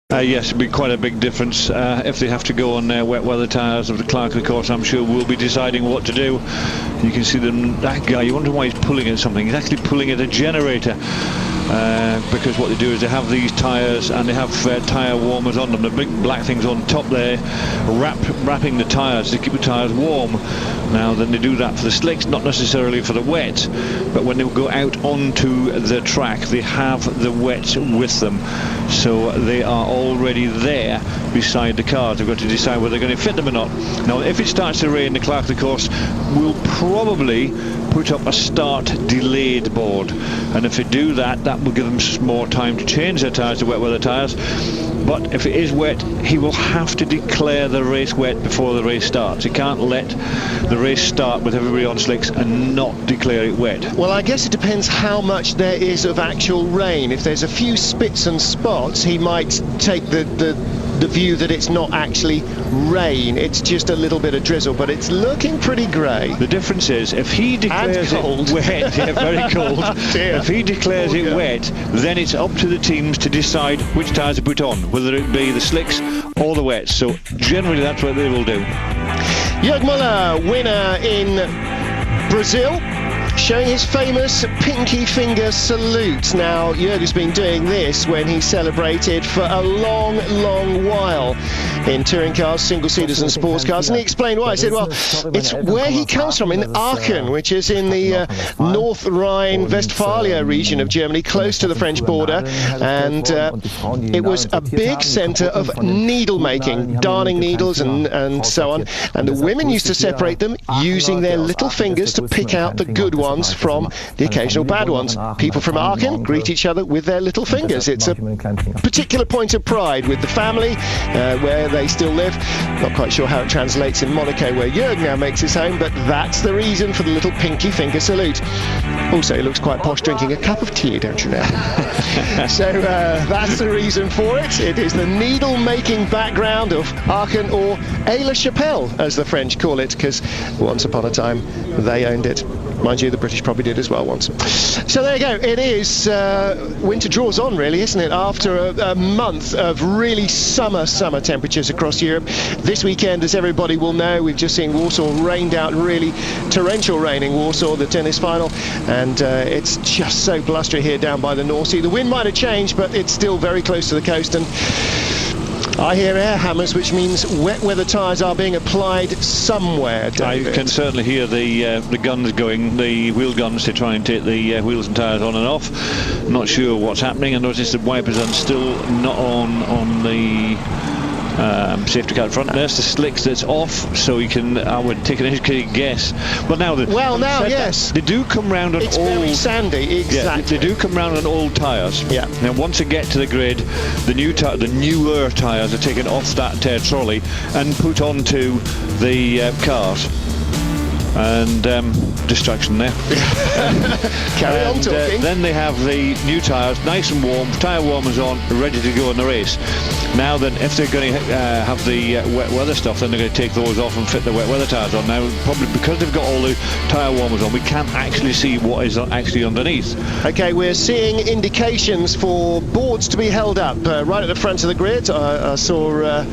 Yes, it'd be quite a big difference if they have to go on wet weather tyres of the Clark of the course. I'm sure we'll be deciding what to do. You can see that guy, you wonder why he's pulling at something. He's actually pulling at a generator. Because what they do is they have these tyres and they have tyre warmers on them, the big black things on top there, wrapping the tyres to keep the tyres warm. Now then they do that for the slicks, not necessarily for the wet, but when they go out onto the track they have the wet with them, so they are already there beside the cars. They've got to decide whether they're going to fit them or not. Now if it starts to rain, the Clark of the course will probably put up a start delayed board, and if they do that, that will give them some more time to change their tyres to wet weather tyres. But if it is wet, he will have to declare the race wet before the race starts. He can't let the race start with everybody on slicks and not declare it wet. Well, I guess it depends how much there is of actual rain. If there's a few spits and spots, he might take the view that it's not actually rain, it's just a little bit of drizzle, but it's looking pretty grey. The difference is if he declares it wet, yeah, very cold. If he declares it wet, then it's up to the teams to decide which tyres to put on, whether it be the slicks or the wets. So generally that's what they will do. Jörg Müller, winner in Brazil, showing his famous pinky finger salute. Now, Jörg has been doing this when he celebrated for a long, long while in touring cars, single-seaters and sports cars, and he explained why. He said, well, it's where he comes from, in Aachen, which is in the North Rhine-Westphalia region of Germany, close to the French border, and it was a big centre of needle making, darning needles and so on, and the women used to separate them using their little fingers to pick out the good ones from the occasional bad ones. People from Aachen greet each other with their little fingers. It's a particular point of pride with the family where they still live. Not quite sure how it translates in Monaco, where Jörg now makes his home, but that's the reason for the little pinky finger salute. Also, he looks quite posh drinking a cup of tea, don't you know? So that's the reason for it. It is the needle-making background of Aachen, or La Chapelle, as the French call it, because once upon a time they owned it. Mind you, the British probably did as well once. So there you go. It is winter draws on, really, isn't it? After a month of really summer temperatures across Europe. This weekend, as everybody will know, we've just seen Warsaw rained out, really torrential rain in Warsaw, the tennis final, and it's just so blustery here down by the North Sea. The wind might have changed, but it's still very close to the coast, and I hear air hammers, which means wet weather tyres are being applied somewhere, David. I can certainly hear the guns going, the wheel guns to try and take the wheels and tyres on and off. Not sure what's happening. I noticed the wipers are still not on the safety car front. There's the slicks that's off, so you can, I would take an educated guess. But now yes, they do come round on it's very sandy, exactly. Yeah, they do come round on old tyres. Yeah. Now once they get to the grid, the newer tyres are taken off that trolley and put onto the cars. And distraction there. Carry on talking. Then they have the new tyres, nice and warm, tyre warmers on, ready to go in the race. Now then, if they're going to have the wet weather stuff, then they're going to take those off and fit the wet weather tyres on. Now, probably because they've got all the tyre warmers on, we can't actually see what is actually underneath. Okay, we're seeing indications for boards to be held up right at the front of the grid. I saw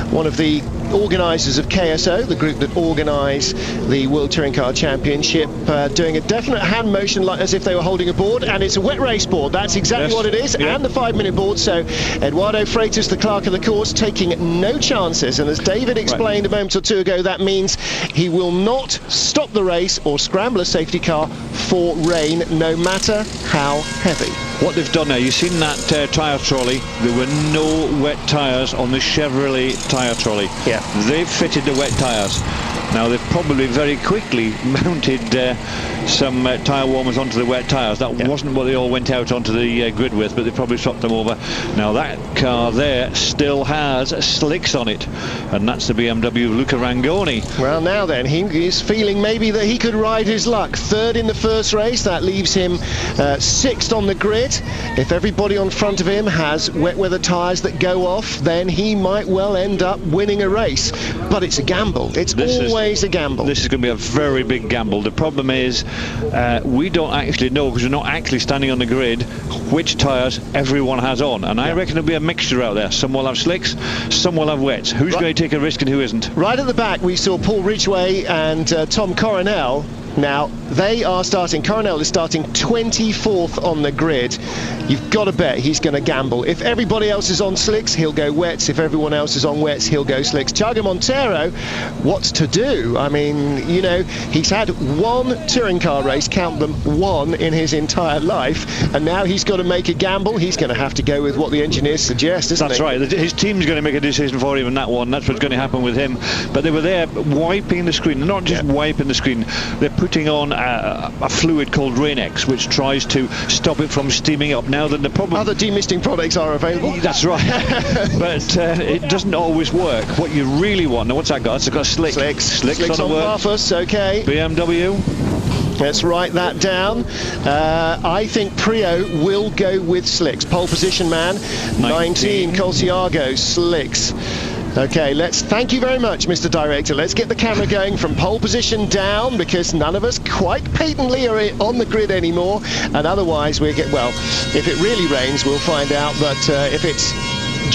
one of the organisers of KSO, the group that organise the World Touring Car Championship, doing a definite hand motion like as if they were holding a board, and it's a wet race board. That's exactly what it is, and the 5-minute board. So Eduardo Freitas, the Clark of the course, taking no chances, and as David explained a moment or two ago, that means he will not stop the race or scramble a safety car for rain, no matter how heavy. What they've done now, you've seen that tyre trolley. There were no wet tyres on the Chevrolet tyre trolley. Yeah. They've fitted the wet tyres. Now they've probably very quickly mounted some tyre warmers onto the wet tyres. That wasn't what they all went out onto the grid with, but they probably swapped them over. Now that car there still has slicks on it, and that's the BMW Luca Rangoni. Well, now then, he is feeling maybe that he could ride his luck. Third in the first race, that leaves him sixth on the grid. If everybody on front of him has wet weather tyres that go off, then he might well end up winning a race. But it's a gamble. It's always always a gamble. This is going to be a very big gamble. The problem is we don't actually know, because we're not actually standing on the grid, which tyres everyone has on. And I reckon it'll be a mixture out there. Some will have slicks, some will have wets. Who's going to take a risk and who isn't? Right at the back, we saw Paul Ridgway and Tom Coronel. Now, they are starting, Coronel is starting 24th on the grid. You've got to bet he's going to gamble. If everybody else is on slicks, he'll go wets. If everyone else is on wets, he'll go slicks. Thiago Monteiro, what's to do? I mean, you know, he's had one touring car race, count them, one in his entire life, and now he's got to make a gamble. He's going to have to go with what the engineers suggest, isn't he? That's right. His team's going to make a decision for him in that one. That's what's going to happen with him. But they were there wiping the screen. They're not just wiping the screen. They're putting on a fluid called Rain-X, which tries to stop it from steaming up. Now that the problem... Other demisting products are available. That's right. But it doesn't always work. What you really want... Now, what's that got? It's got slicks. Slicks on Barfuss, okay. BMW. Let's write that down. I think Prio will go with slicks. Pole position man, 19. Colciago, slicks. Okay, thank you very much, Mr. Director. Let's get the camera going from pole position down, because none of us quite patently are on the grid anymore, and otherwise we'll get, well, if it really rains, we'll find out, but if it's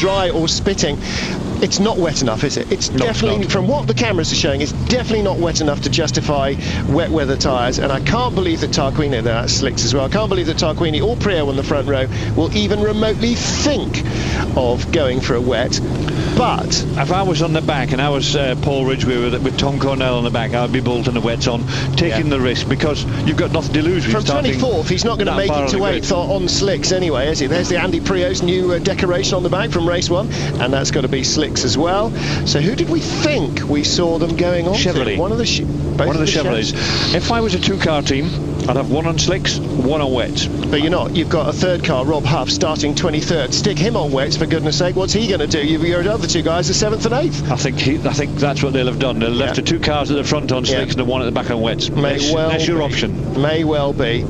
dry or spitting, it's not wet enough, is it? It's definitely, from what the cameras are showing, it's definitely not wet enough to justify wet weather tyres, and I can't believe that Tarquini, that's slicks as well, I can't believe that Tarquini or Prio on the front row will even remotely think of going for a wet. But if I was on the back and I was Paul Ridgway with Tom Cornell on the back, I'd be bolting the wets on, taking the risk, because you've got nothing to lose. From 24th, he's not going to make it to 8th on slicks anyway, is he? There's the Andy Prio's new decoration on the back from race 1, and that's got to be slicks as well. So who did we think we saw them going on Chevrolet. to? One of the Chevrolets. If I was a two-car team, I'd have one on slicks, one on wets. But you're not. You've got a third car, Rob Huff, starting 23rd. Stick him on wets, for goodness sake. What's he going to do? Your other two guys are 7th and 8th. I think that's what they'll have done. They'll left the two cars at the front on slicks and the one at the back on wets. That's your option. May well be.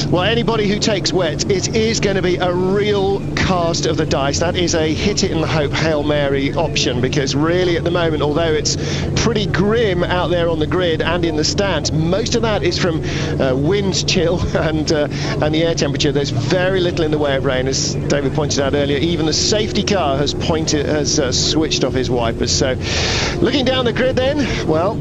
Well, anybody who takes wet, it is going to be a real cast of the dice. That is a hit it and hope Hail Mary option, because really at the moment, although it's pretty grim out there on the grid and in the stands, most of that is from wind chill and the air temperature. There's very little in the way of rain, as David pointed out earlier. Even the safety car has switched off his wipers. So looking down the grid then, well,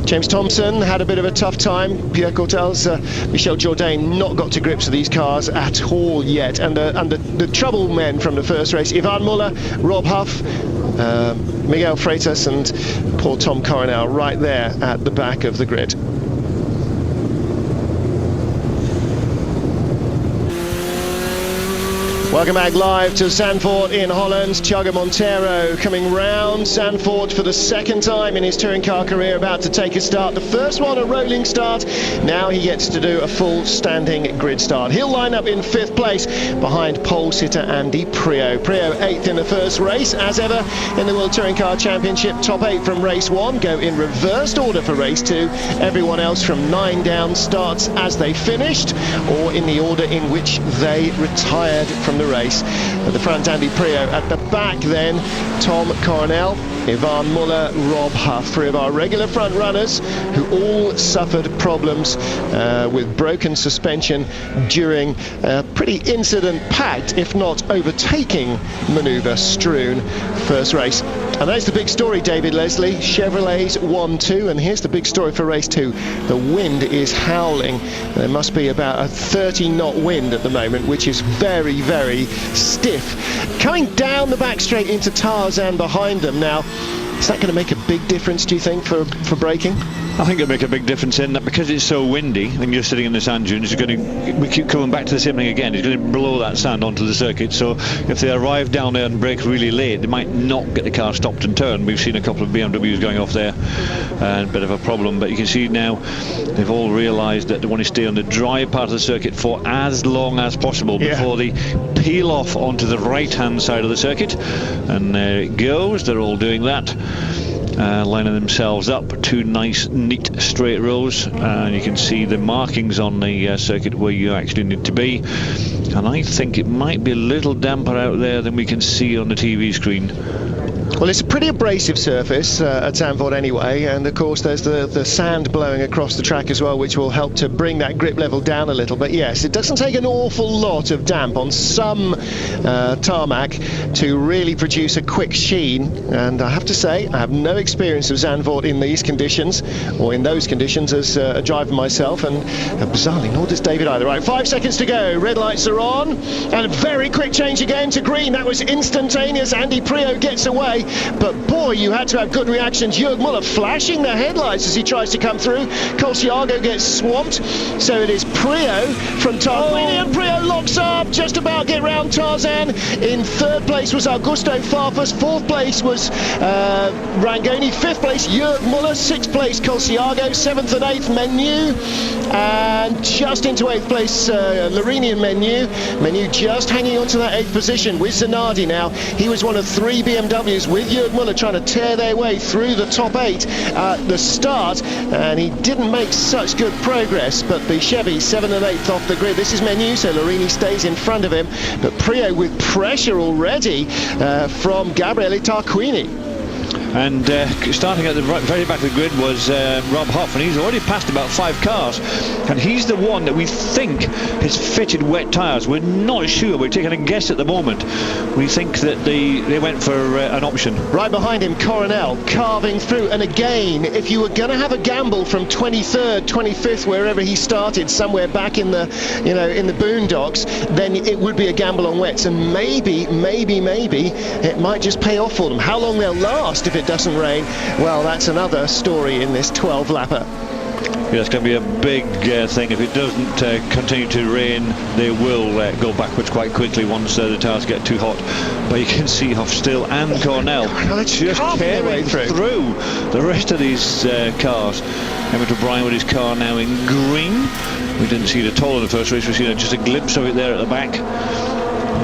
James Thompson had a bit of a tough time. Pierre Cortels, Michel Jourdain not got to grips with these cars at all yet. And the trouble men from the first race, Ivan Muller, Rob Huff, Miguel Freitas and poor Tom Coronel right there at the back of the grid. Welcome back live to Zandvoort in Holland. Thiago Monteiro coming round Zandvoort for the second time in his touring car career, about to take a start. The first one a rolling start. Now he gets to do a full standing grid start. He'll line up in 5th place behind pole sitter Andy Prio. Prio 8th in the first race, as ever in the World Touring Car Championship. Top 8 from race 1 go in reversed order for race 2. Everyone else from 9 down starts as they finished, or in the order in which they retired from the race. At the front, Andy Prio. At the back then, Tom Coronel, Ivan Muller, Rob Huff. 3 of our regular front runners who all suffered problems with broken suspension during a pretty incident-packed, if not overtaking, manoeuvre strewn first race. And that's the big story, David Leslie. Chevrolets 1-2, and here's the big story for race 2. The wind is howling. There must be about a 30-knot wind at the moment, which is very, very stiff. Coming down the back straight into Tarzan behind them. Now, is that going to make a big difference, do you think, for braking? I think it'll make a big difference in that, because it's so windy and you're sitting in the sand dunes, we keep coming back to the same thing again. It's going to blow that sand onto the circuit. So if they arrive down there and brake really late, they might not get the car stopped and turned. We've seen a couple of BMWs going off there, a bit of a problem. But you can see now they've all realised that they want to stay on the dry part of the circuit for as long as possible before they peel off onto the right-hand side of the circuit. And there it goes. They're all doing that. lining themselves up, 2 nice neat straight rows, and you can see the markings on the circuit where you actually need to be. And I think it might be a little damper out there than we can see on the TV screen. Well, it's a pretty abrasive surface at Zandvoort anyway, and of course there's the sand blowing across the track as well, which will help to bring that grip level down a little. But yes, it doesn't take an awful lot of damp on some tarmac to really produce a quick sheen. And I have to say, I have no experience of Zandvoort in these conditions, or in those conditions as a driver myself, and bizarrely, nor does David either. Right, 5 seconds to go, red lights are on, and a very quick change again to green. That was instantaneous. Andy Prio gets away. But boy, you had to have good reactions. Jörg Muller flashing the headlights as he tries to come through. Colciago gets swamped. So it is Prio from Tarquini, and Prio locks up, just about get round Tarzan. In third place was Augusto Farfus. Fourth place was Rangoni. Fifth place, Jörg Muller. Sixth place, Colciago. Seventh and eighth, Menu. And just into eighth place, Larini and Menu. Menu just hanging on to that eighth position with Zanardi now. He was one of 3 BMWs with Jörg Muller trying to tear their way through the top 8 at the start, and he didn't make such good progress. But the Chevy 7th and 8th off the grid. This is Menu, so Larini stays in front of him, but Prio with pressure already from Gabriele Tarquini. And starting at the very back of the grid was Rob Huff, and he's already passed about 5 cars, and he's the one that we think has fitted wet tyres. We're not sure, we're taking a guess at the moment. We think that they went for an option. Right behind him, Coronel carving through, and again, if you were going to have a gamble from 23rd, 25th, wherever he started, somewhere back in the, in the boondocks, then it would be a gamble on wets, and maybe it might just pay off for them. How long they'll last if it doesn't rain, well, that's another story in this 12-lapper. Yeah, it's going to be a big thing. If it doesn't continue to rain, they will go backwards quite quickly once the tyres get too hot. But you can see Huff still and Cornell just carrying through the rest of these cars. Emmett O'Brien with his car now in green. We didn't see it at all in the first race. We've seen just a glimpse of it there at the back.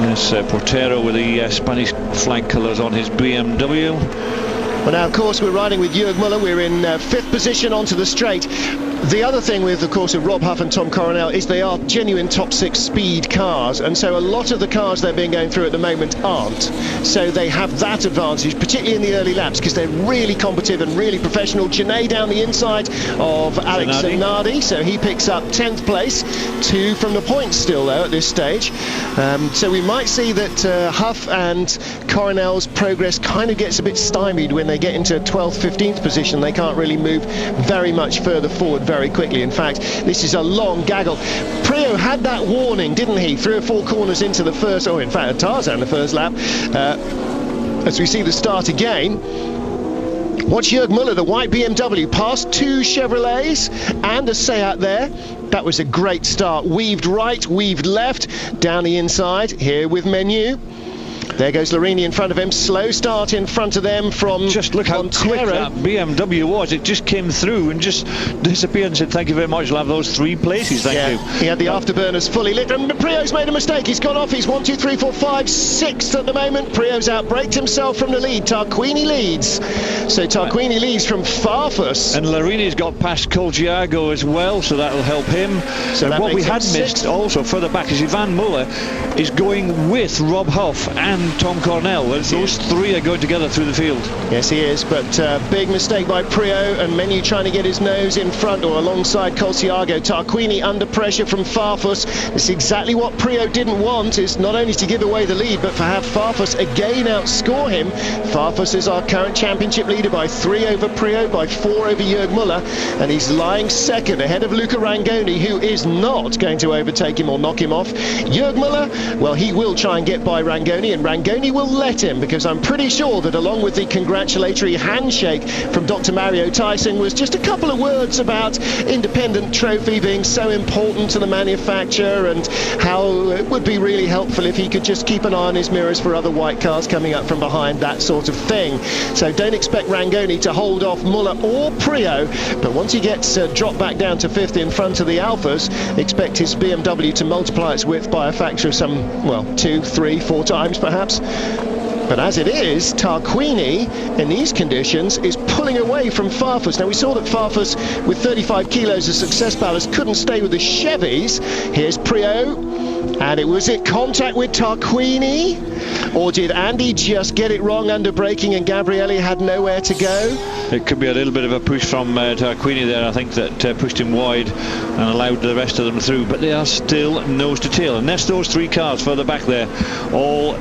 There's Portero with the Spanish flag colours on his BMW. Well, now, of course, we're riding with Jörg Muller. We're in 5th position onto the straight. The other thing with, of course, with Rob Huff and Tom Coronel is they are genuine top 6 speed cars, and so a lot of the cars they've been going through at the moment aren't. So they have that advantage, particularly in the early laps, because they're really combative and really professional. Janae down the inside of Alex Zanardi, so he picks up 10th place, 2 from the points still, though, at this stage. So we might see that Huff and Coronel's progress kind of gets a bit stymied when they get into 12th, 15th position. They can't really move very much further forward very quickly. In fact, this is a long gaggle. Prio had that warning, didn't he? 3 or 4 corners into the first, or in fact, Tarzan the first lap. As we see the start again. Watch Jörg Muller, the white BMW, past 2 Chevrolets and a Seat there. That was a great start. Weaved right, weaved left, down the inside, here with Menu. There goes Larini in front of him. Slow start in front of them from Just look how quick that BMW was. It just came through and just disappeared and said, thank you very much, I'll have those 3 places, thank you. He had the afterburners fully lit, and Prio's made a mistake. He's gone off. He's 1, 2, 3, 4, 5, 6th at the moment. Prio's outbraked himself from the lead. Tarquini leads. So Tarquini leads from Farfus. And Larini's got past Colciago as well, so that'll help him. So what we had missed also further back is Ivan Muller is going with Rob Huff and Tom Cornell. Those 3 are going together through the field. Yes, he is, but big mistake by Prio, and Menu trying to get his nose in front or alongside Colciago. Tarquini under pressure from Farfus. It's exactly what Prio didn't want, is not only to give away the lead, but to have Farfus again outscore him. Farfus is our current championship leader by 3 over Prio, by 4 over Jörg Muller, and he's lying second ahead of Luca Rangoni, who is not going to overtake him or knock him off. Jörg Muller, well, he will try and get by Rangoni, and Rangoni will let him, because I'm pretty sure that along with the congratulatory handshake from Dr. Mario Tyson was just a couple of words about independent trophy being so important to the manufacturer, and how it would be really helpful if he could just keep an eye on his mirrors for other white cars coming up from behind, that sort of thing. So don't expect Rangoni to hold off Muller or Prio, but once he gets dropped back down to 5th in front of the Alphas, expect his BMW to multiply its width by a factor of some, well, 2, 3, 4 times perhaps. But as it is, Tarquini in these conditions is pulling away from Farfus. Now we saw that Farfus with 35 kilos of success ballast couldn't stay with the Chevys. Here's Priaulx, and it was in contact with Tarquini, or did Andy just get it wrong under braking and Gabrielli had nowhere to go? It could be a little bit of a push from Tarquini there, I think, that pushed him wide and allowed the rest of them through, but they are still nose to tail, and that's those three cars further back there, all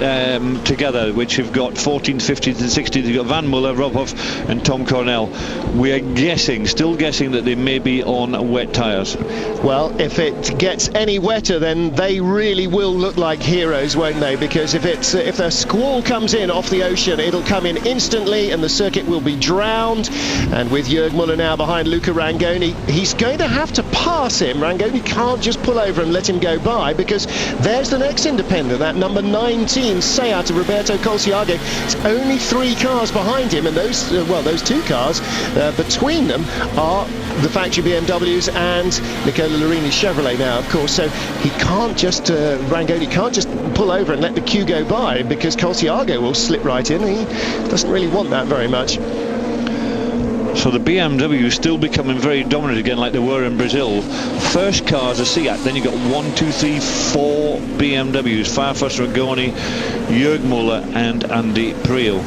together, which have got 14th, 15th and 16th. You've got Van Muller, Rob Huff and Tom Cornell. We are guessing, still guessing, that they may be on wet tyres. Well, if it gets any wetter, then they really will look like heroes, won't they? Because if the squall comes in off the ocean, it'll come in instantly and the circuit will be drowned. And with Jörg Muller now behind Luca Rangoni, he's going to have to pass him. Rangoni can't just pull over and let him go by, because there's the next independent, that number 19 Seat of Roberto Colciago. It's only 3 cars behind him, and those two cars between them are the factory BMWs and Nicola Laurini's Chevrolet now, of course. So he can't just Rangoni can't just pull over and let the queue go by, because Colciago will slip right in. He doesn't really want that very much. So the BMW still becoming very dominant again, like they were in Brazil. First car's a Seat, then you've got 1, 2, 3, 4 BMWs. Farfus, Rangoni, Jörg Muller and Andy Priaulx.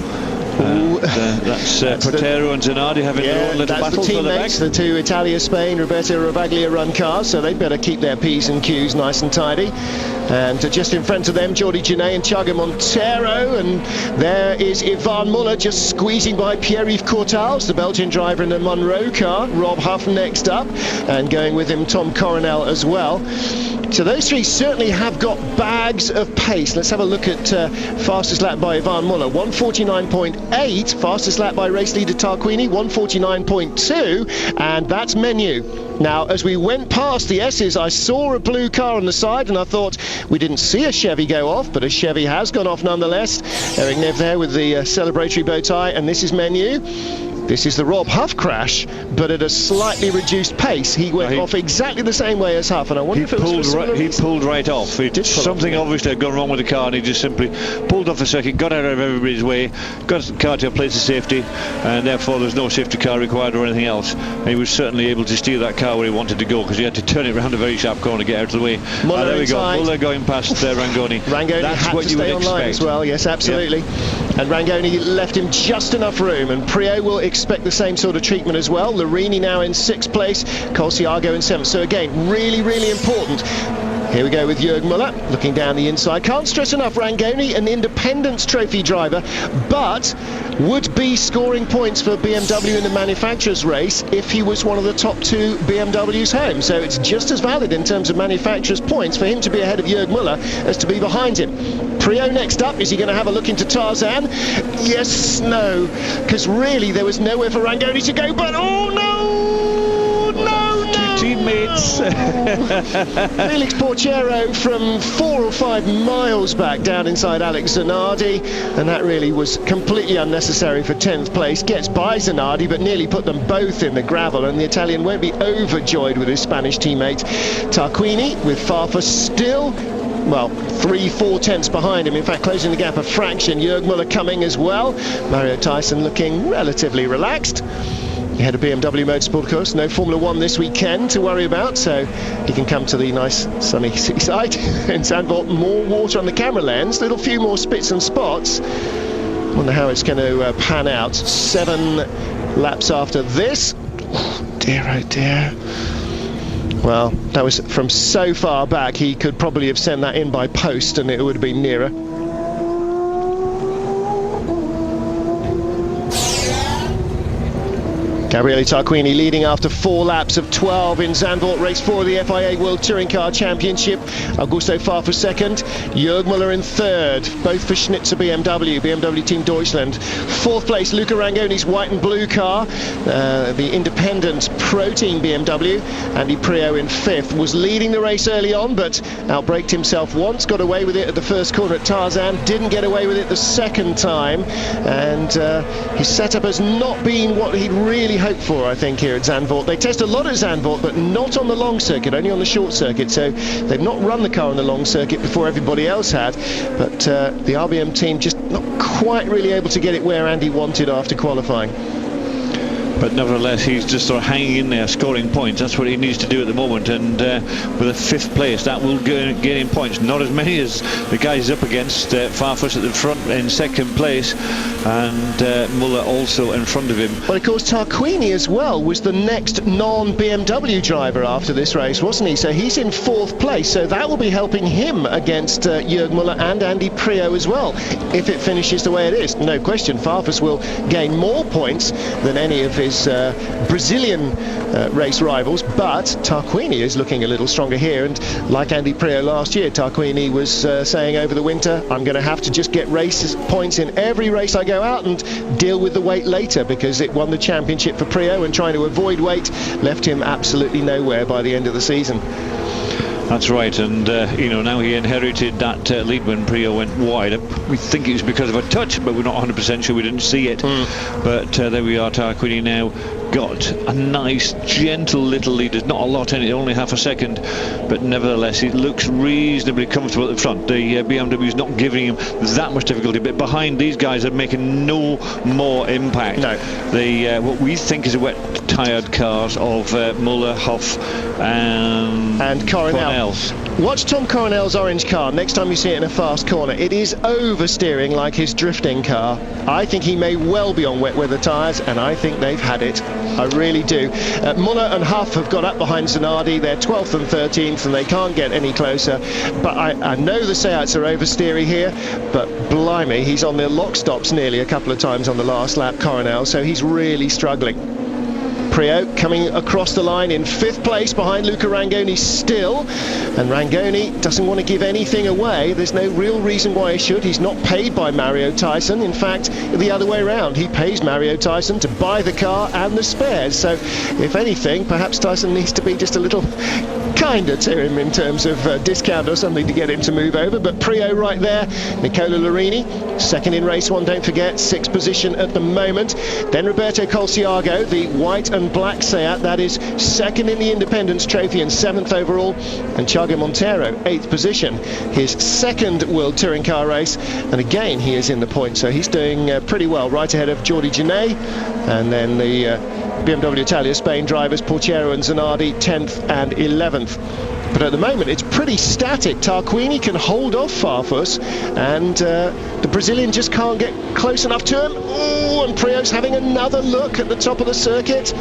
That's Potero and Zanardi having their own little battle for the back. The two Italia Spain Roberto Ravaglia run cars, so they better keep their P's and Q's nice and tidy. And just in front of them, Jordi Genet and Thiago Montero, and there is Ivan Muller just squeezing by Pierre-Yves Courtals, the Belgian driver in the Monroe car. Rob Huff next up, and going with him Tom Coronel as well. So those three certainly have got bags of pace. Let's have a look at fastest lap by Ivan Muller, 1:49.8. Fastest lap by race leader Tarquini, 1:49.2, and that's Menu. Now, as we went past the S's, I saw a blue car on the side, and I thought we didn't see a Chevy go off, but a Chevy has gone off nonetheless. Eric Nev there with the celebratory bow tie, and this is Menu. This is the Rob Huff crash, but at a slightly reduced pace. He went off exactly the same way as Huff, and I wonder if it was he pulled right off. Something obviously had gone wrong with the car, and he just simply pulled off the circuit, got out of everybody's way, got the car to a place of safety, and therefore there's no safety car required or anything else. And he was certainly able to steer that car where he wanted to go, because he had to turn it around a very sharp corner to get out of the way. There we go, Muller going past Rangoni. Rangoni That's had what to you stay would online expect as well, yes, absolutely. Yep. And Rangoni left him just enough room, and Priaulx will expect the same sort of treatment as well. Larini now in 6th place, Colciago in 7th. So again, really, really important. Here we go with Jörg Muller, looking down the inside. Can't stress enough, Rangoni, an Independence Trophy driver, but would be scoring points for BMW in the manufacturer's race if he was one of the top 2 BMWs home. So it's just as valid in terms of manufacturer's points for him to be ahead of Jörg Muller as to be behind him. Priaulx next up. Is he going to have a look into Tarzan? Yes, no, because really there was nowhere for Rangoni to go, but oh no! Teammates. Felix Porchero from 4 or 5 miles back down inside Alex Zanardi, and that really was completely unnecessary for 10th place. Gets by Zanardi, but nearly put them both in the gravel, and the Italian won't be overjoyed with his Spanish teammate. Tarquini with Farfus still, well, 3-4 tenths behind him, in fact closing the gap a fraction. Jörg Muller coming as well. Mario Tyson looking relatively relaxed. He had a BMW Motorsport, of course, no Formula 1 this weekend to worry about, so he can come to the nice sunny seaside in Zandvoort. More water on the camera lens, little few more spits and spots. Wonder how it's going to pan out. 7 laps after this. Oh dear, oh dear. Well, that was from so far back, he could probably have sent that in by post and it would have been nearer. Gabriele Tarquini leading after 4 laps of 12 in Zandvoort, race 4 of the FIA World Touring Car Championship. Augusto Farfus second, Jörg Muller in third, both for Schnitzer BMW Team Deutschland. 4th place, Luca Rangoni's white and blue car, the independent Pro Team BMW. Andy Priaulx in 5th, was leading the race early on, but outbraked himself once, got away with it at the first corner at Tarzan, didn't get away with it the second time, and his setup has not been what he'd really hoped for, I think, here at Zandvoort. They test a lot at Zandvoort, but not on the long circuit, only on the short circuit. So they've not run the car on the long circuit before everybody else had. But the RBM team just not quite really able to get it where Andy wanted after qualifying. But nevertheless, he's just sort of hanging in there, scoring points. That's what he needs to do at the moment. And with a 5th place, that will gain him points. Not as many as the guys up against. Farfus at the front in 2nd place, and Muller also in front of him. But of course, Tarquini as well was the next non-BMW driver after this race, wasn't he? So he's in 4th place. So that will be helping him against Jörg Muller and Andy Priaulx as well, if it finishes the way it is. No question, Farfus will gain more points than any of his Brazilian race rivals, but Tarquini is looking a little stronger here, and like Andy Priaulx last year, Tarquini was saying over the winter, I'm going to have to just get race points in every race I go out and deal with the weight later, because it won the championship for Priaulx, and trying to avoid weight left him absolutely nowhere by the end of the season. That's right, and you know, now he inherited that lead when Priaulx went wide. We think it was because of a touch, but we're not 100% sure, we didn't see it. But there we are, Tarquini now got a nice, gentle little lead. There's not a lot in it, only half a second, but nevertheless, it looks reasonably comfortable at the front. The BMW is not giving him that much difficulty, but behind these guys are making no more impact. No. The what we think is a wet tired cars of Muller, Hoff and Coronel. Watch Tom Coronel's orange car next time you see it in a fast corner. It is oversteering like his drifting car. I think he may well be on wet weather tyres, and I think they've had it. I really do. Muller and Huff have got up behind Zanardi. They're 12th and 13th, and they can't get any closer. But I know the Seats are oversteery here, but blimey, he's on the lock stops nearly a couple of times on the last lap, Coronel, so he's really struggling. Priaulx coming across the line in 5th place behind Luca Rangoni still, and Rangoni doesn't want to give anything away. There's no real reason why he should. He's not paid by Mario Tyson. In fact, the other way around, he pays Mario Tyson to buy the car and the spares. So if anything, perhaps Tyson needs to be just a little kinder to him in terms of discount or something to get him to move over. But Priaulx right there, Nicola Larini, 2nd in race 1, don't forget, 6th position at the moment. Then Roberto Colciago, the white and black Seat, that is 2nd in the Independence Trophy and 7th overall. And Thiago Monteiro, 8th position, his 2nd World Touring Car race, and again he is in the points, so he's doing pretty well, right ahead of Jordi Genet, and then the BMW Italia Spain drivers Portiero and Zanardi 10th and 11th. But at the moment it's pretty static. Tarquini can hold off Farfus, and the Brazilian just can't get close enough to him. Oh, and Priaulx's having another look at the top of the circuit.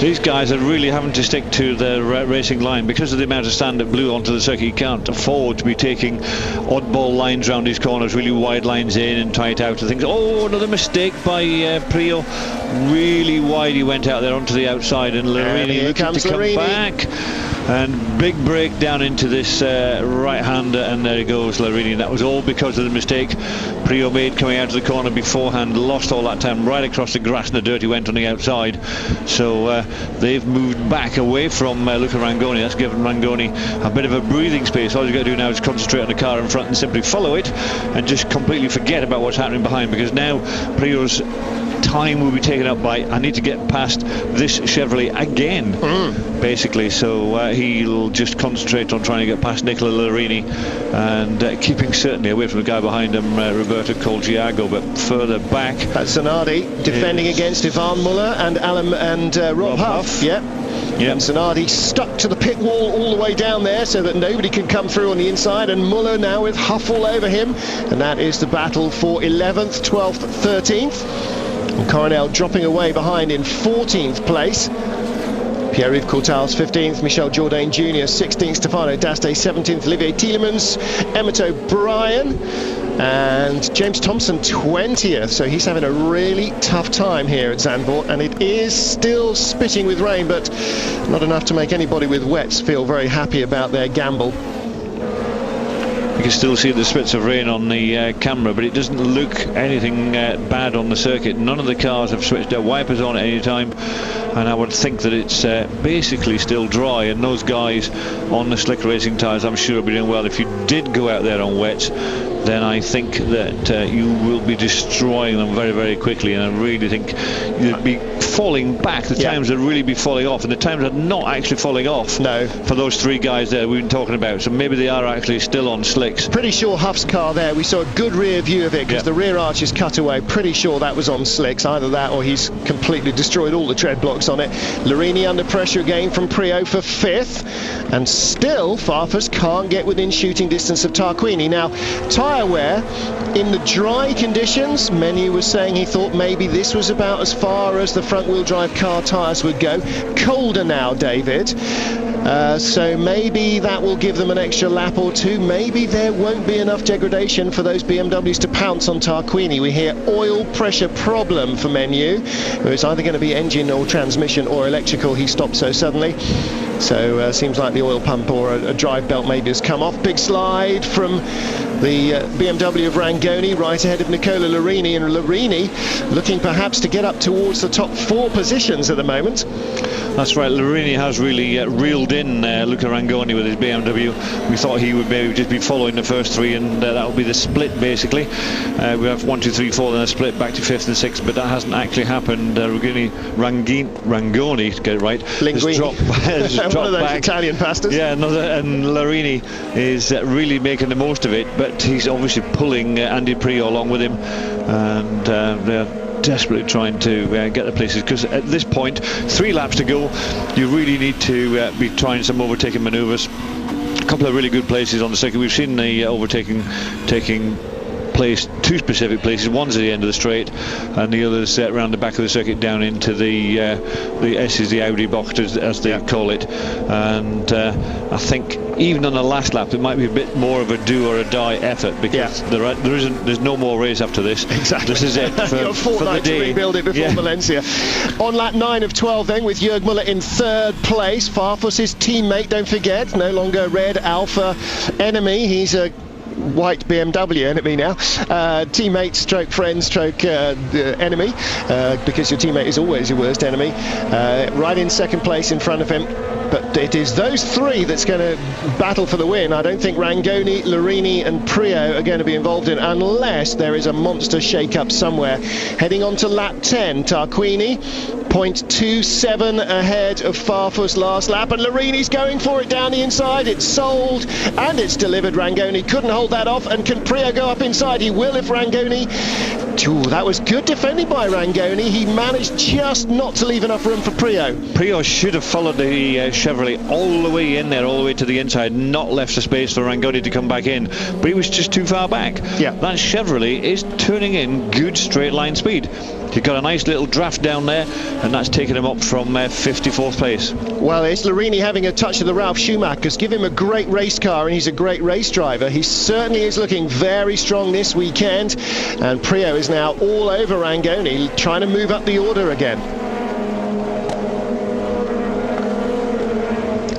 These guys are really having to stick to the racing line because of the amount of sand that blew onto the circuit. He can't afford to be taking oddball lines around his corners, really wide lines in and tight out and things. Oh, another mistake by Priaulx. Really wide he went out there onto the outside, and Larini looking to come back. And big break down into this right-hander, and there he goes, Larini. That was all because of the mistake Priaulx made coming out of the corner beforehand. Lost all that time right across the grass, and the dirt he went on the outside. So they've moved back away from Luca Rangoni. That's given Rangoni a bit of a breathing space. All he's got to do now is concentrate on the car in front and simply follow it, and just completely forget about what's happening behind, because now Priaulx's time will be taken up by, I need to get past this Chevrolet again, basically. So he'll just concentrate on trying to get past Nicola Larini, and keeping certainly away from the guy behind him, Roberto Colciago, but further back. That's Zanardi defending against Ivan Muller and Rob Huff. Yep. And Zanardi stuck to the pit wall all the way down there so that nobody can come through on the inside, and Muller now with Huff all over him, and that is the battle for 11th, 12th, 13th. And Coronel dropping away behind in 14th place. Pierre-Yves Courtals 15th, Michel Jourdain Jr. 16th, Stefano D'Aste 17th, Olivier Tielemans, Emmett O'Brien, and James Thompson 20th. So he's having a really tough time here at Zandvoort, and it is still spitting with rain, but not enough to make anybody with wets feel very happy about their gamble. You can still see the spits of rain on the camera, but it doesn't look anything bad on the circuit. None of the cars have switched their wipers on at any time, and I would think that it's basically still dry, and those guys on the slick racing tyres, I'm sure, will be doing well. If you did go out there on wet, then I think that you will be destroying them very, very quickly, and I really think you'd be falling back, the times would really be falling off, and the times are not actually falling off. No. For those three guys there we've been talking about, so maybe they are actually still on slicks. Pretty sure Huff's car there, we saw a good rear view of it because the rear arch is cut away. Pretty sure that was on slicks, either that or he's completely destroyed all the tread blocks on it. Larini under pressure again from Prio for 5th, and still Farfus can't get within shooting distance of Tarquini. Now, tyre wear in the dry conditions, Menu was saying he thought maybe this was about as far as the front wheel drive car tyres would go. Colder now, David. So maybe that will give them an extra lap or two. Maybe there won't be enough degradation for those BMWs to pounce on Tarquini. We hear oil pressure problem for Menu. It's either going to be engine or transmission or electrical. He stopped so suddenly. So seems like the oil pump or a drive belt maybe has come off. Big slide from the BMW of Rangoni right ahead of Nicola Larini, and Larini looking perhaps to get up towards the top 4 positions at the moment. That's right, Larini has really reeled in Luca Rangoni with his BMW. We thought he would maybe just be following the first 3, and that would be the split basically. We have 1, 2, 3, 4, then a split back to 5th and 6th, but that hasn't actually happened. Rangoni, to get it right, has dropped one of those back. Italian pastas. Yeah, and Larini is really making the most of it, but he's obviously pulling Andy Prio along with him, and they're desperately trying to get the places, because at this point 3 laps to go, you really need to be trying some overtaking manoeuvres. A couple of really good places on the circuit. We've seen the overtaking taking place, 2 specific places. One's at the end of the straight, and the other's around the back of the circuit down into the S is the Audi box as they call it. And I think even on the last lap it might be a bit more of a do or a die effort, because there's no more race after this. Exactly. This is it for the day. To rebuild it before Valencia. On lap 9 of 12 then, with Jörg Müller in 3rd place. Farfus's teammate, don't forget, no longer red Alpha enemy, he's a white BMW enemy now. Teammate stroke friend stroke enemy, because your teammate is always your worst enemy. Right in 2nd place in front of him. But it is those 3 that's going to battle for the win. I don't think Rangoni, Larini and Prio are going to be involved in, unless there is a monster shake-up somewhere. Heading on to lap 10, Tarquini 0.27 ahead of Farfus last lap, and Larini's going for it down the inside. It's sold and it's delivered. Rangoni couldn't hold that off, and can Prio go up inside? He will if Rangoni... Ooh, that was good defending by Rangoni. He managed just not to leave enough room for Prio. Prio should have followed the Chevrolet all the way in there, all the way to the inside, not left a space for Rangoni to come back in, but he was just too far back. Yeah, that Chevrolet is turning in good straight line speed. You've got a nice little draft down there, and that's taken him up from 54th place. Well, it's Larini having a touch of the Ralf Schumachers. Give him a great race car, and he's a great race driver. He certainly is looking very strong this weekend, and Prio is now all over Rangoni, trying to move up the order again.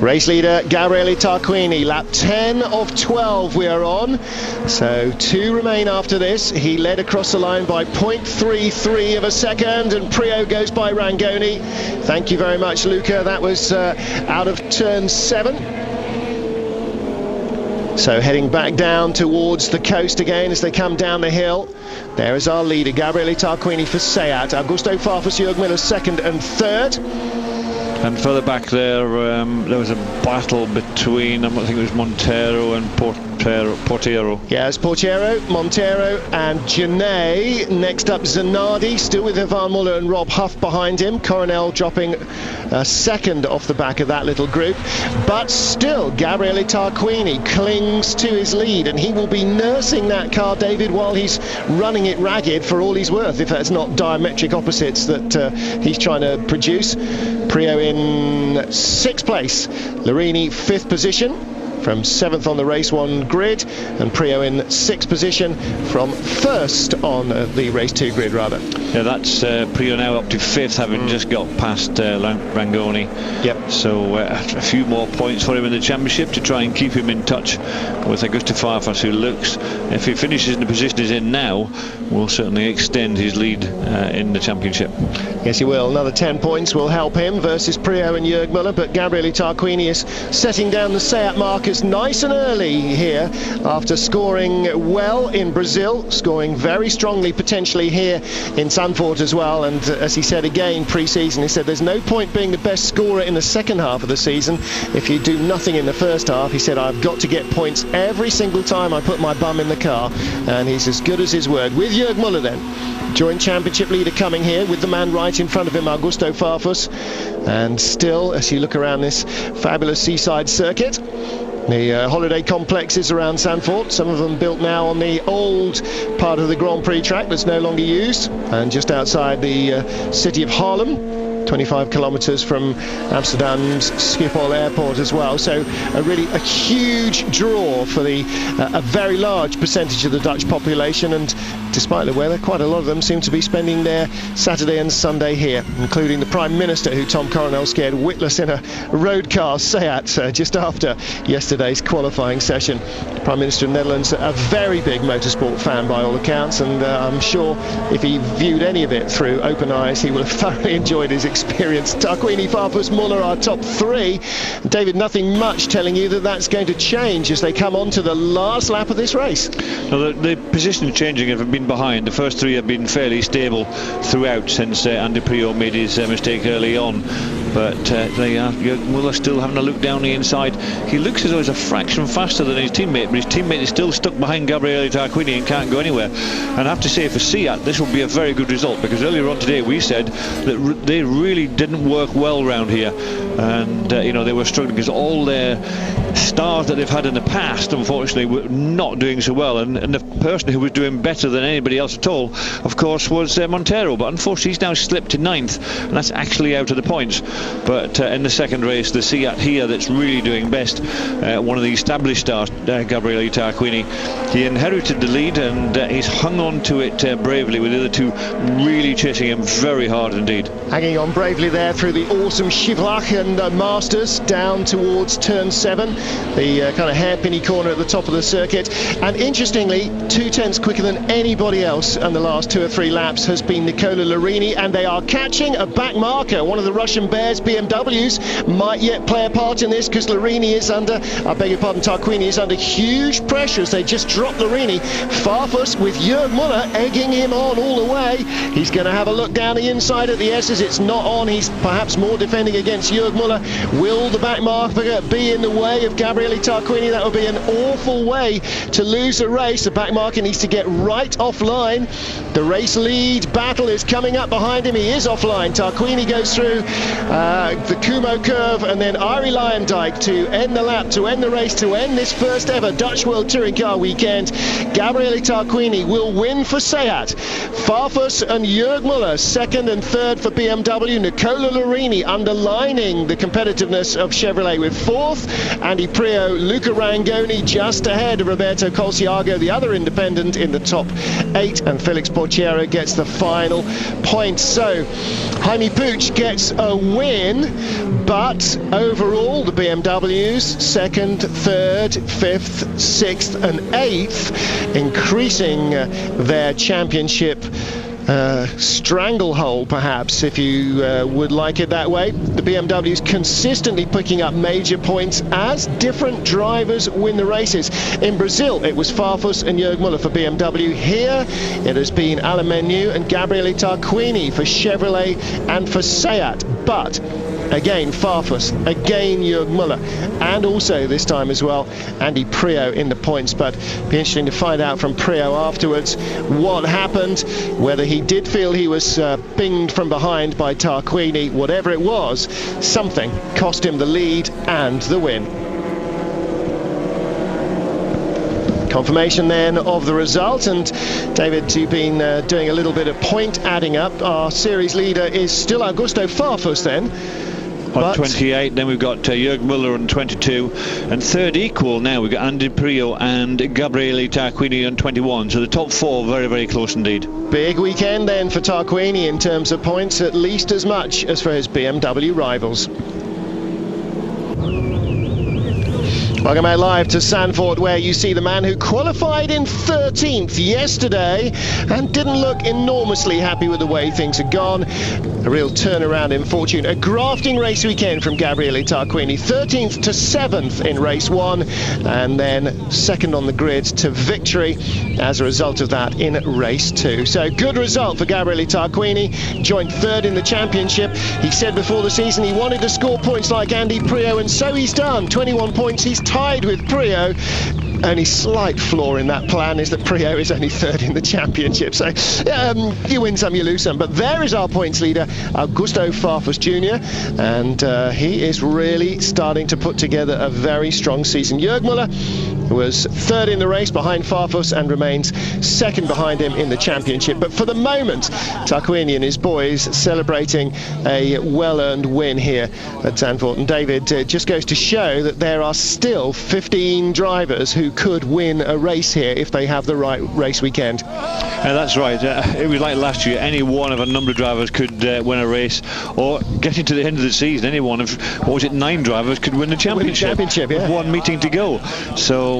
Race leader Gabriele Tarquini, lap 10 of 12 we are on, so 2 remain after this. He led across the line by 0.33 of a second, and Prio goes by Rangoni. Thank you very much, Luca. That was out of turn 7. So heading back down towards the coast again as they come down the hill. There is our leader, Gabriele Tarquini for Seat. Augusto Farfus, Jörg Müller 2nd and 3rd. And further back there, there was a battle between, I think it was Montero and Portiero. Yeah, it's Portiero, Montero and Genet. Next up, Zanardi, still with Ivan Muller and Rob Huff behind him. Coronel dropping 2nd off the back of that little group. But still, Gabriele Tarquini clings to his lead, and he will be nursing that car, David, while he's running it ragged for all he's worth, if that's not diametric opposites that he's trying to produce. Prio in 6th place, Larini 5th position from 7th on the race 1 grid, and Prio in 6th position from 1st on the race 2 grid rather. Yeah, that's Prio now up to 5th, having just got past Rangoni. Yep. So a few more points for him in the championship to try and keep him in touch with Augusto Farfus, who looks, if he finishes in the position he's in now, will certainly extend his lead in the championship. Yes, he will. Another 10 points will help him versus Prio and Jörg Müller, but Gabriele Tarquini is setting down the Seat marker. focus nice and early here after scoring well in Brazil, scoring very strongly potentially here in Zandvoort as well. And as he said again pre-season, he said there's no point being the best scorer in the second half of the season if you do nothing in the first half. He said, I've got to get points every single time I put my bum in the car, and he's as good as his word. With Jörg Müller then, joint championship leader coming here with the man right in front of him, Augusto Farfus. And still, as you look around this fabulous seaside circuit, the holiday complexes around Zandvoort, some of them built now on the old part of the Grand Prix track that's no longer used, and just outside the city of Haarlem, 25 kilometres from Amsterdam's Schiphol airport as well. So a huge draw for a very large percentage of the Dutch population, and despite the weather, quite a lot of them seem to be spending their Saturday and Sunday here, including the Prime Minister, who Tom Coronel scared witless in a road car Seat just after yesterday's qualifying session. The Prime Minister of the Netherlands, a very big motorsport fan by all accounts, and I'm sure if he viewed any of it through open eyes, he will have thoroughly enjoyed his experience. Tarquini, Farfus, Müller are top three. David, nothing much telling you that that's going to change as they come on to the last lap of this race. Well, the position changing have been behind. The first three have been fairly stable throughout since Andy Priaulx made his mistake early on. But they are. Müller still having a look down the inside. He looks as though he's a fraction faster than his teammate, but his teammate is still stuck behind Gabriele Tarquini and can't go anywhere. And I have to say, for Seat, this will be a very good result, because earlier on today we said that they really didn't work well round here, and they were struggling because all their stars that they've had in the past, unfortunately, were not doing so well, and the person who was doing better than anybody else at all, of course, was Montero, but unfortunately he's now slipped to 9th, and that's actually out of the points. But in the second race, the Seat here that's really doing best, one of the established stars, Gabriele Tarquini, he inherited the lead, and he's hung on to it bravely, with the other two really chasing him very hard indeed. Hanging on bravely there through the awesome Schivlach and Masters down towards turn 7, the kind of hairpinny corner at the top of the circuit. And interestingly, 2/10 quicker than anybody else in the last 2 or 3 laps has been Nicola Larini, and they are catching a back marker. One of the Russian Bears BMWs might yet play a part in this, because Larini is under, Tarquini is under huge pressure as they just drop Larini. Farfus with Jörg Müller egging him on all the way. He's going to have a look down the inside at the S's. It's not on. He's perhaps more defending against Jörg Müller. Will the back marker be in the way of Gabriele Tarquini? That would be an awful way to lose a race. The back marker needs to get right offline. The race lead battle is coming up behind him. He is offline. Tarquini goes through the Kumo curve, and then Arie Luyendyk to end the lap, to end the race, to end this first ever Dutch World Touring Car Weekend. Gabriele Tarquini will win for Seat. Farfus and Jörg Müller second and third for BMW. Nicola Larini underlining the competitiveness of Chevrolet with fourth. Andy Priaulx, Luca Rangoni just ahead of Roberto Colciago, the other independent, in the top 8, and Felix Portiero gets the final point. So Jaime Puig gets a win, but overall the BMWs second, third, fifth, sixth and 8th, increasing their championship stranglehold, perhaps, if you would like it that way. The BMWs consistently picking up major points as different drivers win the races. In Brazil, it was Farfus and Jörg Müller for BMW. Here, it has been Alain Menu and Gabriele Tarquini for Chevrolet and for Seat. But again, Farfus, again Jörg Müller, and also this time as well Andy Priaulx in the points. But be interesting to find out from Priaulx afterwards what happened, whether he did feel he was pinged from behind by Tarquini. Whatever it was, something cost him the lead and the win. Confirmation then of the result, and David, you've been doing a little bit of point adding up. Our series leader is still Augusto Farfus then. On 28, then we've got Jörg Müller on 22, and third equal now we've got Andy Priaulx and Gabriele Tarquini on 21, so the top 4 very, very close indeed. Big weekend then for Tarquini in terms of points, at least as much as for his BMW rivals. Welcome out live to Zandvoort, where you see the man who qualified in 13th yesterday and didn't look enormously happy with the way things had gone. A real turnaround in fortune. A grafting race weekend from Gabriele Tarquini. 13th to 7th in race 1, and then second on the grid to victory as a result of that in race 2. So good result for Gabriele Tarquini. Joined third in the championship. He said before the season he wanted to score points like Andy Priaulx, and so he's done. 21 points. He's tied with Priaulx. Only slight flaw in that plan is that Priaulx is only third in the championship. So you win some, you lose some. But there is our points leader, Augusto Farfus Jr. And he is really starting to put together a very strong season. Jörg Müller was third in the race behind Farfus and remains second behind him in the championship. But for the moment, Tarquini and his boys celebrating a well-earned win here at Zandvoort. And David, it just goes to show that there are still 15 drivers who could win a race here if they have the right race weekend. That's right. It was like last year. Any one of a number of drivers could win a race, or getting to the end of the season, any one of, what was it, 9 drivers could win the championship. Yeah. With one meeting to go. So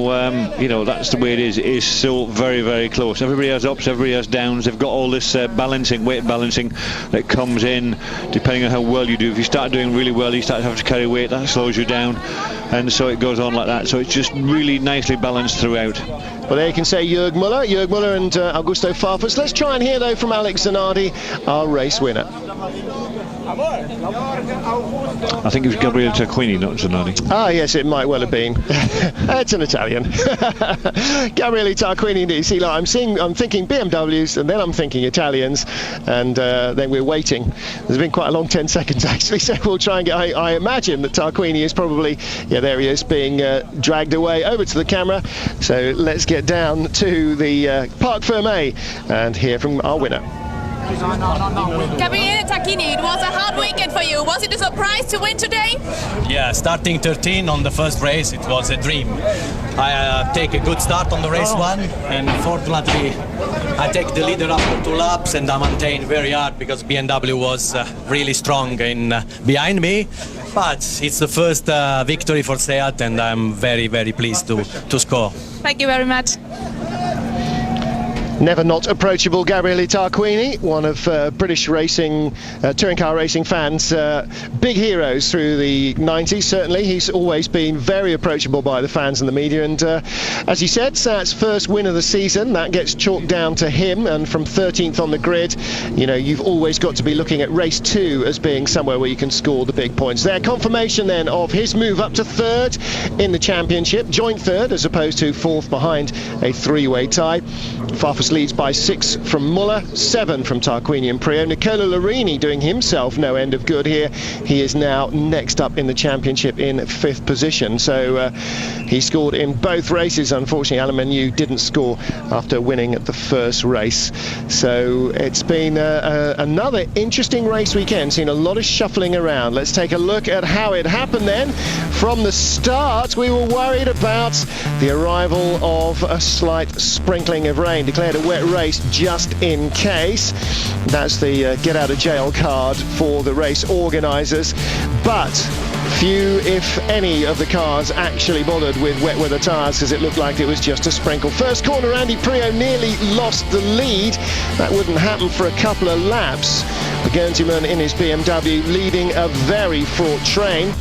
you know, that's the way it is. It is still very, very close. Everybody has ups, everybody has downs. They've got all this balancing, weight balancing that comes in depending on how well you do. If you start doing really well, you start having to carry weight, that slows you down, and so it goes on like that. So it's just really nicely balanced throughout. Well, there you can say Jörg Müller and Augusto Farfus. Let's try and hear though from Alex Zanardi, our race winner. I think it was Gabriele Tarquini, not Zanardi. Ah, yes, it might well have been. It's an Italian. Gabriele Tarquini, indeed. See, like, I'm thinking BMWs, and then I'm thinking Italians, and then we're waiting. There's been quite a long 10 seconds actually, so we'll try and get. I imagine that Tarquini is probably, yeah, there he is, being dragged away over to the camera. So let's get down to the Parc Fermé and hear from our winner. Gabriele Tarquini, it was a hard weekend for you. Was it a surprise to win today? Yeah, starting 13 on the first race, it was a dream. I take a good start on the race 1, and fortunately I take the leader after 2 laps, and I maintained very hard because BMW was really strong in behind me. But it's the first victory for Seat, and I'm very, very pleased to score. Thank you very much. Never not approachable Gabriele Tarquini, one of British racing, touring car racing fans' big heroes through the 90s, certainly. He's always been very approachable by the fans and the media, and as he said, Seat's first win of the season, that gets chalked down to him, and from 13th on the grid, you know, you've always got to be looking at race 2 as being somewhere where you can score the big points. There, confirmation then of his move up to third in the championship, joint third as opposed to fourth behind a 3-way tie. Farfus leads by 6 from Müller, 7 from Tarquini and Priaulx. Nicola Larini doing himself no end of good here. He is now next up in the championship in 5th position. So he scored in both races. Unfortunately, Alain Menu didn't score after winning at the first race. So it's been another interesting race weekend. Seen a lot of shuffling around. Let's take a look at how it happened then. From the start, we were worried about the arrival of a slight sprinkling of rain. Declared a wet race just in case. That's the get out of jail card for the race organisers. But few, if any, of the cars actually bothered with wet weather tyres, because it looked like it was just a sprinkle. First corner, Andy Priaulx nearly lost the lead. That wouldn't happen for a couple of laps. The Guernseyman in his BMW leading a very fraught train.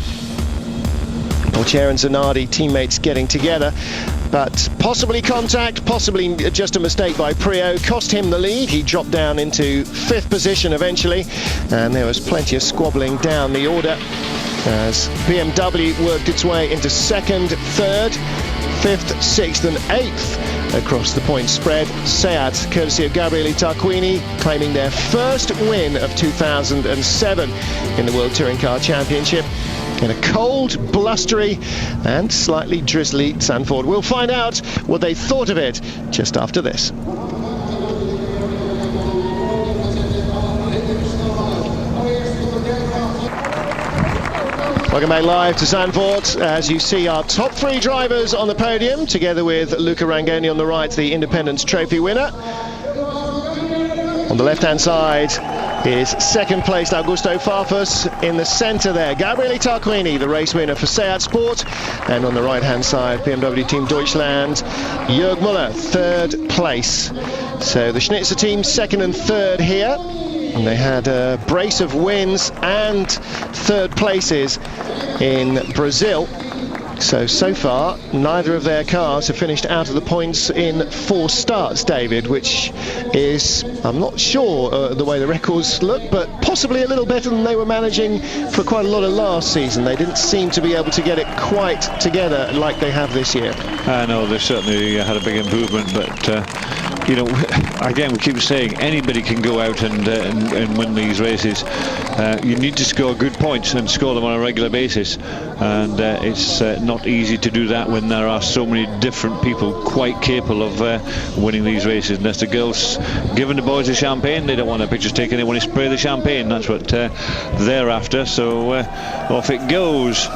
Poitier and Zanardi, teammates getting together, but possibly contact, possibly just a mistake by Priaulx, cost him the lead. He dropped down into 5th position eventually, and there was plenty of squabbling down the order as BMW worked its way into 2nd, 3rd, 5th, 6th and 8th across the point spread. Seat, courtesy of Gabriele Tarquini, claiming their first win of 2007 in the World Touring Car Championship in a cold, blustery and slightly drizzly Zandvoort. We'll find out what they thought of it just after this. Welcome back live to Zandvoort as you see our top 3 drivers on the podium, together with Luca Rangoni on the right, the Independence Trophy winner. On On the left-hand side is second placed Augusto Farfus. In the centre there, Gabriele Tarquini, the race winner for Seat Sport. And on the right-hand side, BMW Team Deutschland, Jörg Müller, third place. So the Schnitzer team second and third here. And they had a brace of wins and third places in Brazil. So far, neither of their cars have finished out of the points in 4 starts, David, which is, I'm not sure the way the records look, but possibly a little better than they were managing for quite a lot of last season. They didn't seem to be able to get it quite together like they have this year. I know they've certainly had a big improvement, but you know, again, we keep saying anybody can go out and win these races. You need to score good points and score them on a regular basis, and it's not easy to do that when there are so many different people quite capable of winning these races. And as the girls giving the boys a champagne, they don't want their pictures taken, they want to spray the champagne. That's what they're after. So off it goes.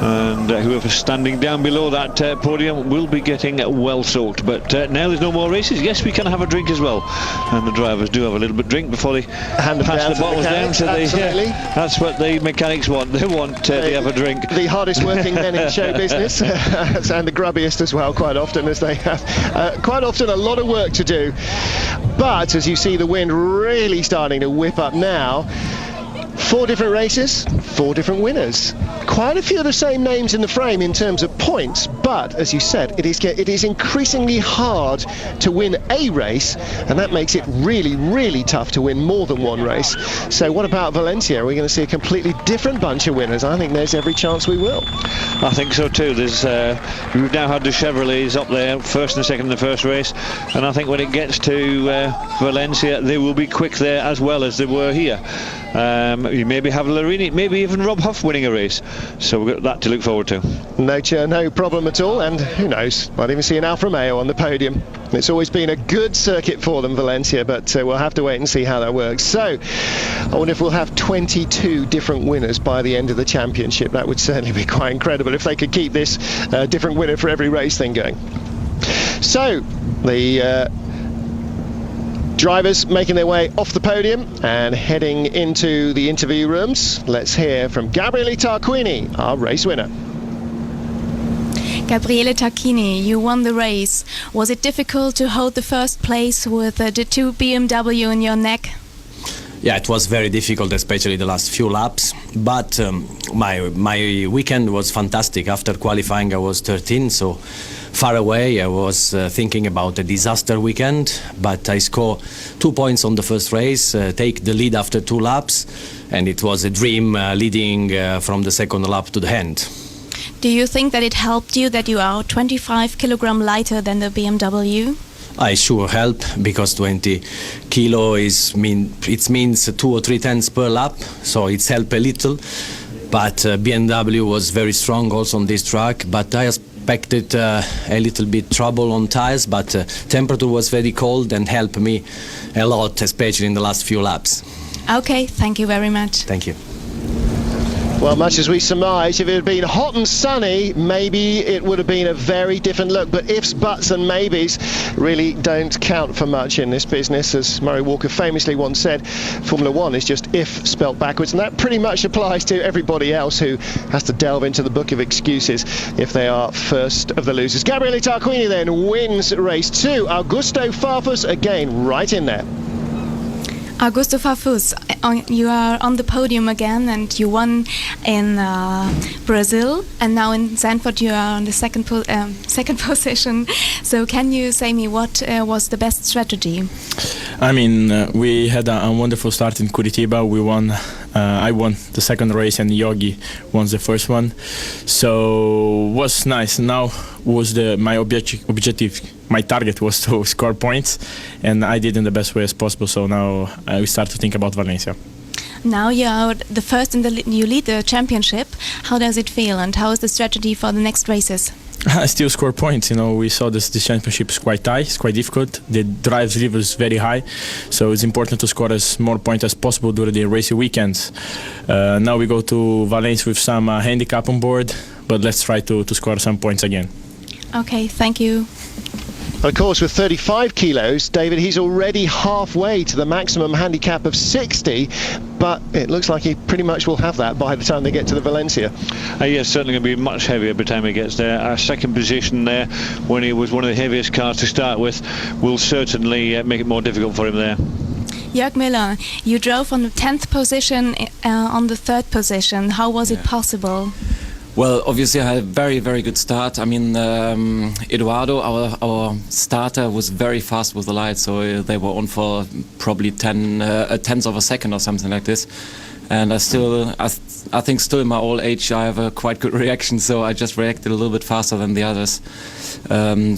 And whoever's standing down below that podium will be getting well soaked. But now there's no more races. Yes, we can have a drink as well, and the drivers do have a little bit of drink before they pass the bottles down. So that's what the mechanics want. They want they have a drink. The hardest working men in show business, and the grubbiest as well, quite often, as they have quite often a lot of work to do. But as you see the wind really starting to whip up now, 4 different races, 4 different winners. Quite a few of the same names in the frame in terms of points, but as you said, it is increasingly hard to win a race, and that makes it really, really tough to win more than one race. So what about Valencia? Are we going to see a completely different bunch of winners? I think there's every chance we will. I think so too. There's we've now had the Chevrolets up there, first and second in the first race, and I think when it gets to Valencia, they will be quick there as well as they were here. You maybe have Larini, maybe even Rob Huff winning a race. So we've got that to look forward to. No problem at all, and who knows, might even see an Alfa Romeo on the podium. It's always been a good circuit for them, Valencia, but we'll have to wait and see how that works. So I wonder if we'll have 22 different winners by the end of the championship. That would certainly be quite incredible if they could keep this different winner for every race thing going. So the drivers making their way off the podium and heading into the interview rooms. Let's hear from Gabriele Tarquini, our race winner. Gabriele Tarquini, you won the race. Was it difficult to hold the first place with the 2 BMW in your neck? Yeah, it was very difficult, especially the last few laps. But my weekend was fantastic. After qualifying, I was 13, so far away. I was thinking about a disaster weekend, but I scored 2 points on the first race, take the lead after 2 laps, and it was a dream leading from the second lap to the end. Do you think that it helped you that you are 25 kilogram lighter than the BMW? I sure help, because 20 kilo means 2 or 3 tenths per lap, so it's helped a little. But BMW was very strong also on this track, but I expected a little bit trouble on tires, but temperature was very cold and helped me a lot, especially in the last few laps. Okay, thank you very much. Thank you. Well, much as we surmise, if it had been hot and sunny, maybe it would have been a very different look. But ifs, buts and maybes really don't count for much in this business. As Murray Walker famously once said, Formula One is just if spelt backwards. And that pretty much applies to everybody else who has to delve into the book of excuses if they are first of the losers. Gabriele Tarquini then wins race 2. Augusto Farfus again right in there. Augusto Farfus, you are on the podium again, and you won in Brazil, and now in Zandvoort you are on the second position. So can you say me what was the best strategy? I mean, we had a wonderful start in Curitiba. We won. I won the second race, and Yogi won the first one. So it was nice. Now was my objective. My target was to score points, and I did in the best way as possible. So now we start to think about Valencia. Now you are the first you lead the championship. How does it feel, and how is the strategy for the next races? I still score points. You know, we saw this championship is quite tight. It's quite difficult. The drive level is very high, so it's important to score as more points as possible during the racing weekends. Now we go to Valencia with some handicap on board, but let's try to score some points again. Okay, thank you. Of course, with 35 kilos, David, he's already halfway to the maximum handicap of 60, but it looks like he pretty much will have that by the time they get to the Valencia. Yes, certainly going to be much heavier by the time he gets there. Our second position there, when he was one of the heaviest cars to start with, will certainly make it more difficult for him there. Jörg Müller, you drove on the 10th position on the 3rd position. How was it possible? Well, obviously I had a very, very good start. I mean, Eduardo, our starter, was very fast with the lights, so they were on for probably a tenth of a second or something like this. And I think still in my old age I have a quite good reaction, so I just reacted a little bit faster than the others.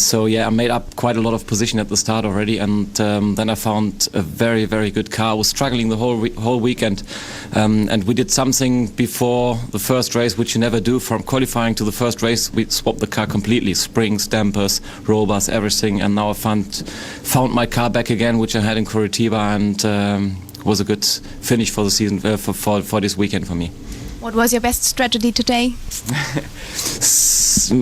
So yeah, I made up quite a lot of position at the start already, and then I found a very, very good car. I was struggling the whole weekend, and we did something before the first race which you never do. From qualifying to the first race, we swapped the car completely: springs, dampers, roll bars, everything. And now I found my car back again, which I had in Curitiba, and was a good finish for the season, for this weekend for me. What was your best strategy today?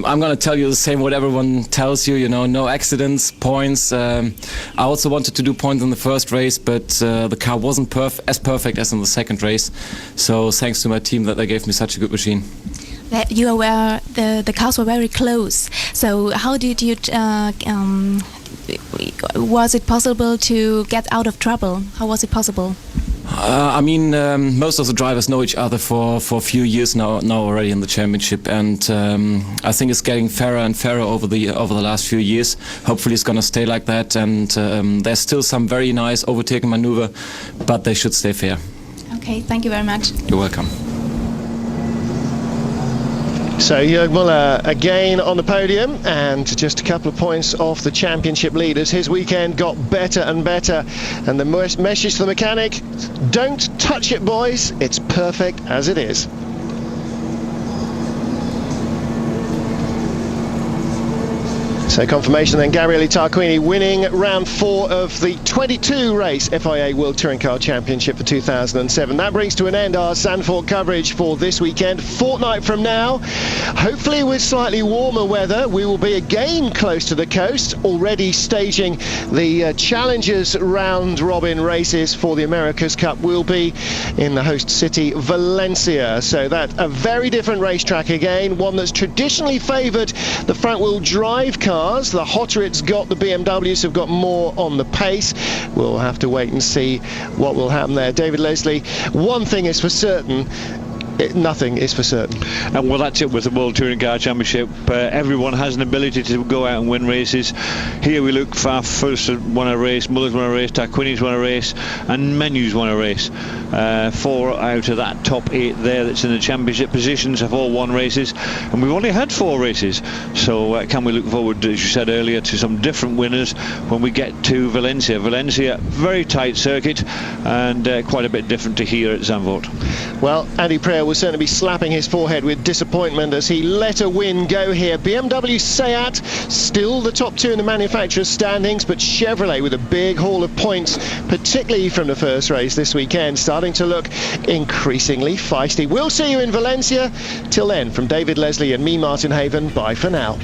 I'm going to tell you the same what everyone tells you, no accidents, points. I also wanted to do points in the first race, but the car wasn't as perfect as in the second race. So thanks to my team that they gave me such a good machine. The cars were very close. So how did you was it possible to get out of trouble? How was it possible? I mean, most of the drivers know each other for a few years now already in the championship, and I think it's getting fairer and fairer over the last few years. Hopefully it's going to stay like that, and there's still some very nice overtaking maneuver, but they should stay fair. Okay, thank you very much. You're welcome. So Jörg Müller again on the podium, and just a couple of points off the championship leaders. His weekend got better and better, and the message to the mechanic: don't touch it, boys, it's perfect as it is. So confirmation then, Gabriele Tarquini winning round 4 of the 22 race FIA World Touring Car Championship for 2007. That brings to an end our Zandvoort coverage for this weekend. Fortnight from now, hopefully with slightly warmer weather, we will be again close to the coast, already staging the Challengers round robin races for the America's Cup. Will be in the host city Valencia, so that's a very different racetrack again, one that's traditionally favoured the front wheel drive car. The hotter it's got, the BMWs have got more on the pace. We'll have to wait and see what will happen there. David Leslie, one thing is for certain: nothing is for certain. And well, that's it with the World Touring Car Championship. Everyone has an ability to go out and win races. Here we look, First won a race, Muller's won a race, Tarquini's won a race, and Menu's won a race. 4 out of that top 8 there that's in the championship positions have all won races, and we've only had 4 races. So can we look forward, as you said earlier, to some different winners when we get to Valencia? Valencia, very tight circuit, and quite a bit different to here at Zandvoort. Well, Andy Preyer will certainly be slapping his forehead with disappointment as he let a win go here. BMW Seat still the top 2 in the manufacturer's standings, but Chevrolet with a big haul of points, particularly from the first race this weekend, starting to look increasingly feisty. We'll see you in Valencia. Till then, from David Leslie and me, Martin Haven, bye for now.